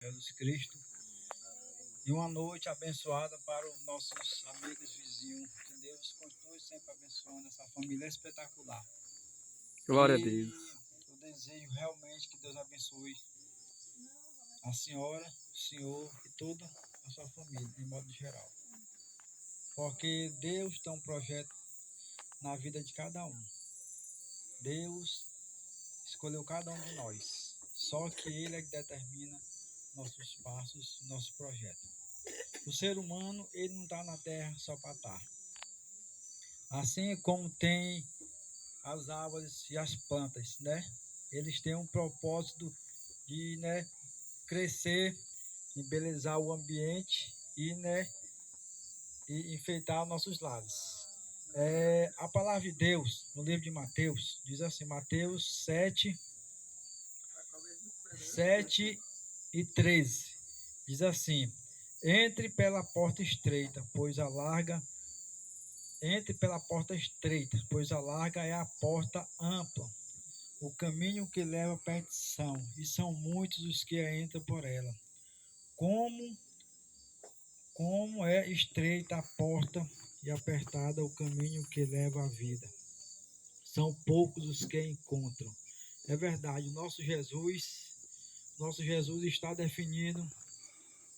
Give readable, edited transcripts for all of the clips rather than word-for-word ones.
Jesus Cristo. E uma noite abençoada para os nossos amigos vizinhos. Que Deus continue sempre abençoando essa família espetacular. Glória a E Deus. eu desejo realmente que Deus abençoe a senhora, o senhor e toda a sua família, em modo geral. Porque Deus tem um projeto na vida de cada um. Deus escolheu cada um de nós. Só que Ele é que determina nossos passos, nosso projeto. O ser humano, ele não está na terra só para estar. Assim como tem as árvores e as plantas, né? Eles têm um propósito de, crescer, embelezar o ambiente e, e enfeitar nossos lares. A palavra de Deus, no livro de Mateus, diz assim, Mateus 7:13, diz assim, entre pela porta estreita, pois a larga é a porta ampla, o caminho que leva à perdição, e são muitos os que entram por ela. Como é estreita a porta e apertada o caminho que leva à vida. São poucos os que encontram. É verdade, nosso Jesus está definindo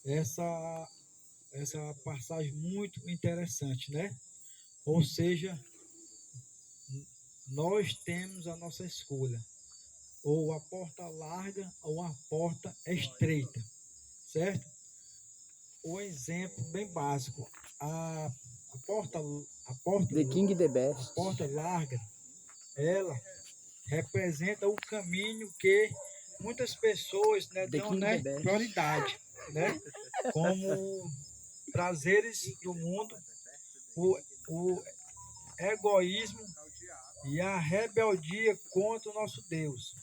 essa passagem muito interessante, né? Ou seja, nós temos a nossa escolha, ou a porta larga ou a porta estreita, certo? O exemplo bem básico, a porta, The King the Best. a porta larga, ela representa o caminho que muitas pessoas, dão, prioridade, né? Como prazeres do mundo, o egoísmo e a rebeldia contra o nosso Deus.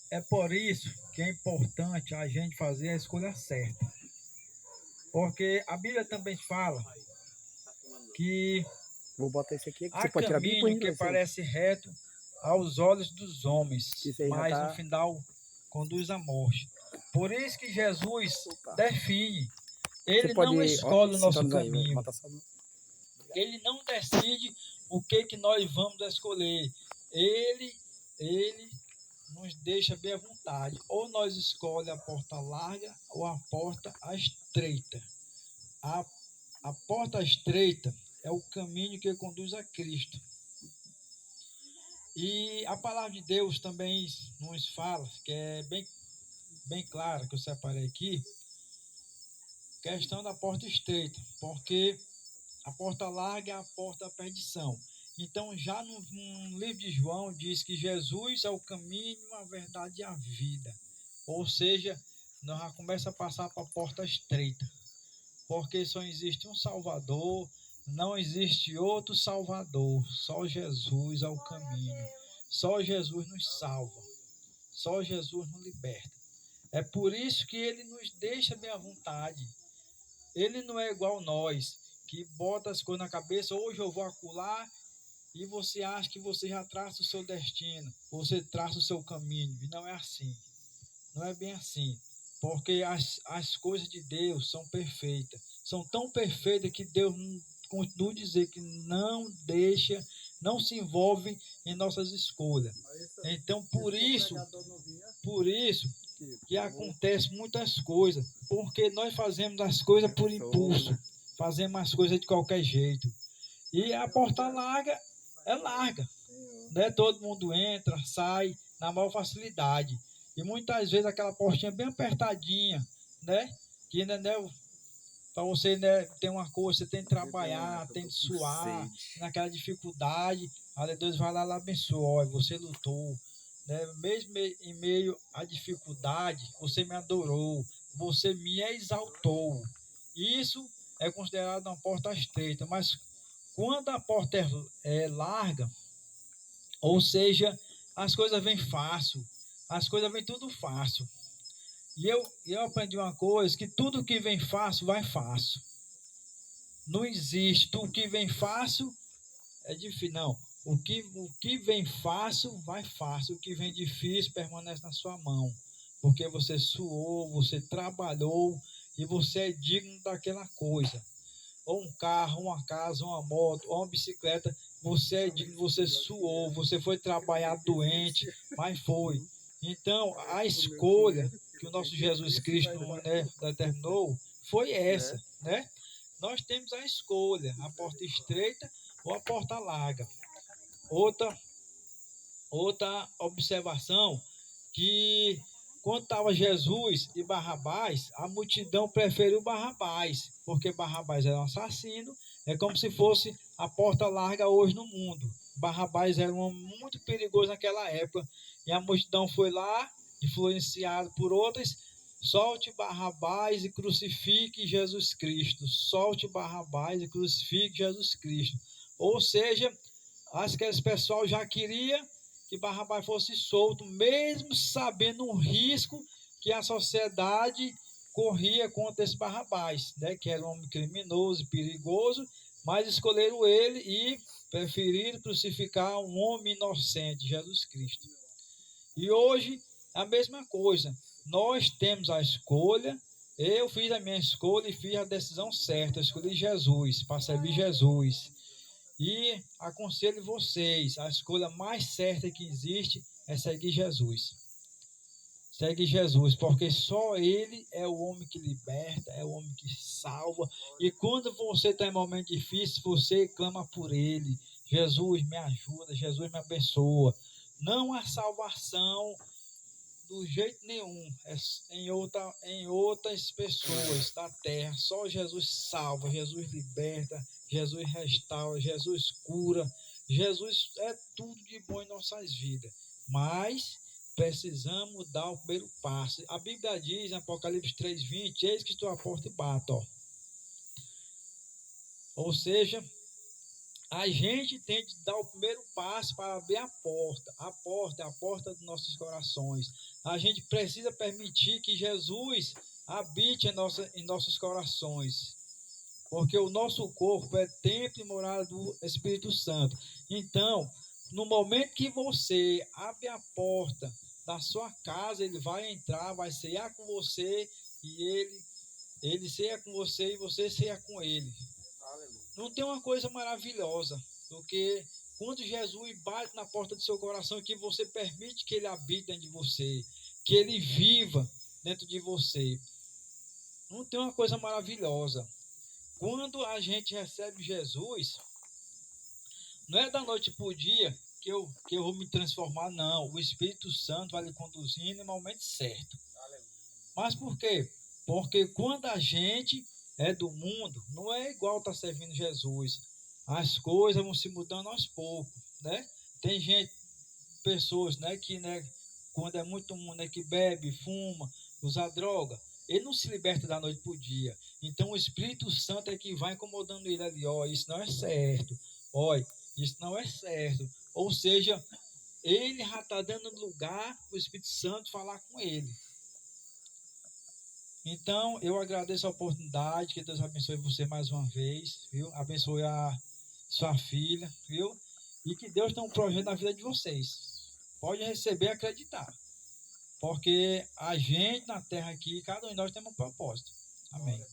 É por isso que é importante a gente fazer a escolha certa. Porque a Bíblia também fala que Vou botar esse aqui. há Você pode tirar bem caminho que parece reto aos olhos dos homens, mas no final conduz à morte. Por isso que Jesus define. Ele não escolhe o nosso caminho. Ele não decide o que nós vamos escolher. Ele nos deixa bem à vontade. Ou nós escolhemos a porta larga ou a porta estreita. A porta estreita é o caminho que conduz a Cristo. E a palavra de Deus também nos fala, que é bem clara, que eu separei aqui, questão da porta estreita, porque a porta larga é a porta da perdição. Então, já no livro de João, diz que Jesus é o caminho, a verdade e a vida. Ou seja, nós já começamos a passar para a porta estreita, porque só existe um Salvador, não existe outro Salvador, só Jesus é o caminho, só Jesus nos salva, só Jesus nos liberta. É por isso que ele nos deixa bem à vontade. Ele não é igual nós, que bota as coisas na cabeça, hoje eu vou acular, e você acha que você já traça o seu destino, você traça o seu caminho, e não é assim, não é bem assim, porque as coisas de Deus são perfeitas, são tão perfeitas que Deus continua a dizer que não se envolve em nossas escolhas. Então, por isso que acontece muitas coisas, porque nós fazemos as coisas por impulso, fazemos as coisas de qualquer jeito. E a porta larga é larga, né? Todo mundo entra, sai na maior facilidade. E muitas vezes aquela portinha bem apertadinha, né? Que ainda, para você, ter uma coisa, você tem que trabalhar, tem que suar, naquela dificuldade. Aí Deus vai lá e abençoa. Você lutou, né? Mesmo em meio à dificuldade, você me adorou, você me exaltou. Isso é considerado uma porta estreita, mas quando a porta é larga, ou seja, as coisas vêm fácil, as coisas vêm tudo fácil. E eu aprendi uma coisa, que tudo que vem fácil, vai fácil. Não existe, tudo que vem fácil é difícil, não. O que vem fácil, vai fácil. O que vem difícil, permanece na sua mão. porque você suou, você trabalhou e você é digno daquela coisa. Ou um carro, uma casa, uma moto, ou uma bicicleta, você é digno, você suou, você foi trabalhar doente, mas foi. Então, a escolha que o nosso Jesus Cristo, né, determinou foi essa, né? Nós temos a escolha, a porta estreita ou a porta larga. Outra, outra observação, que quando estava Jesus e Barrabás, a multidão preferiu Barrabás, porque Barrabás era um assassino, é como se fosse a porta larga hoje no mundo. Barrabás era um homem muito perigoso naquela época, e a multidão foi lá, influenciada por outras, solte Barrabás e crucifique Jesus Cristo, solte Barrabás e crucifique Jesus Cristo. Ou seja, aqueles pessoal já queria que Barrabás fosse solto, mesmo sabendo o risco que a sociedade corria contra esse Barrabás, né, que era um homem criminoso e perigoso, mas escolheram ele e preferiram crucificar um homem inocente, Jesus Cristo. E hoje, a mesma coisa, nós temos a escolha, eu fiz a minha escolha e fiz a decisão certa, eu escolhi Jesus, para servir Jesus. E aconselho vocês, a escolha mais certa que existe é seguir Jesus. Segue Jesus, porque só Ele é o homem que liberta, é o homem que salva. E quando você está em momento difícil, você clama por Ele. Jesus me ajuda, Jesus me abençoa. Não há salvação do jeito nenhum em outras pessoas da terra. Só Jesus salva, Jesus liberta, Jesus restaura, Jesus cura. Jesus é tudo de bom em nossas vidas. Mas precisamos dar o primeiro passo. A Bíblia diz em Apocalipse 3:20, eis que estou à porta e bato. Ó. Ou seja, a gente tem que dar o primeiro passo para abrir a porta. A porta é a porta dos nossos corações. A gente precisa permitir que Jesus habite em nossos corações. Porque o nosso corpo é templo e morada do Espírito Santo. Então, no momento que você abre a porta da sua casa, ele vai entrar, vai cear com você e ele ceia com você e você ceia com ele. Não tem uma coisa maravilhosa do que quando Jesus bate na porta do seu coração, que você permite que ele habite dentro de você, que ele viva dentro de você. Não tem uma coisa maravilhosa. Quando a gente recebe Jesus, não é da noite para o dia que eu vou me transformar, não. O Espírito Santo vai lhe conduzindo no momento certo. Mas por quê? Porque quando a gente é do mundo, não é igual estar servindo Jesus. As coisas vão se mudando aos poucos, né? Tem gente, pessoas, né, que, né, quando é muito mundo, né, que bebe, fuma, usa droga, ele não se liberta da noite para o dia. Então o Espírito Santo é que vai incomodando ele ali, ó, isso não é certo, ó, isso não é certo. Ou seja, ele já está dando lugar para o Espírito Santo falar com ele. Então, eu agradeço a oportunidade, que Deus abençoe você mais uma vez, viu? Abençoe a sua filha, viu? E que Deus tenha um projeto na vida de vocês. Pode receber e acreditar. Porque a gente na terra aqui, cada um de nós tem um propósito. Amém.